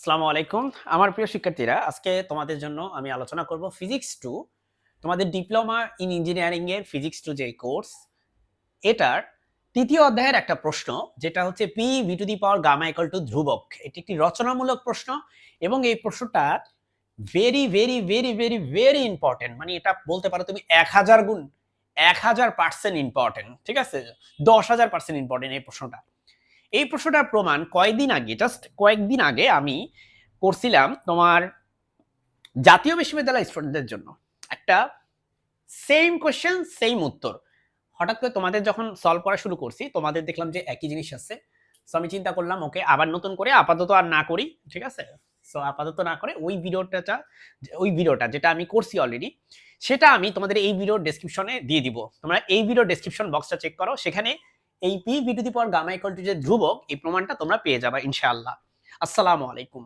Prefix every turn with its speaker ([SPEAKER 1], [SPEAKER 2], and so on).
[SPEAKER 1] আসসালামু আলাইকুম। আমার প্রিয় শিক্ষার্থীরা, আজকে তোমাদের জন্য আমি আলোচনা করব ফিজিক্স 2, তোমাদের ডিপ্লোমা ইন ইঞ্জিনিয়ারিং এর ফিজিক্স 2 যে কোর্স, এটার ৩য় অধ্যায়ের একটা প্রশ্ন, যেটা হচ্ছে P V to the power gamma equal to ধ্রুবক। এটি একটি রচনামূলক প্রশ্ন এবং এই প্রশ্নটা very, very, very, very, very important. মানে এটা বলতে পারো তুমি ১০০০ গুণ ১০০০% ইম্পোর্টেন্ট। ঠিক আছে? ১০,০০০% ইম্পোর্টেন্ট এই প্রশ্নটা। এই প্রশ্নটার প্রমাণ কয়েকদিন আগে আমি করছিলাম তোমার জাতীয় বিশ্ববিদ্যালয় স্টুডেন্টদের জন্য। একটা সেম কোয়েশ্চেন সেম উত্তর। হঠাৎ করে তোমাদের যখন সলভ করা শুরু করছি, তোমাদের দেখলাম যে একই জিনিস আছে। সো আমি চিন্তা করলাম ওকে আবার নতুন করে আপাতত আর না করি। ঠিক আছে? সো আপাতত না করে ওই ভিডিওটা যেটা আমি করছি অলরেডি, সেটা আমি তোমাদের এই ভিডিওর ডেসক্রিপশনে দিয়ে দিব। তোমরা এই ভিডিওর ডেসক্রিপশন বক্সটা চেক করো। সেখানে এই P V to the power gamma equal to যে ধ্রুবক, এই প্রমাণটা তোমরা পেয়ে যাবা ইনশাআল্লাহ। আসসালামু আলাইকুম।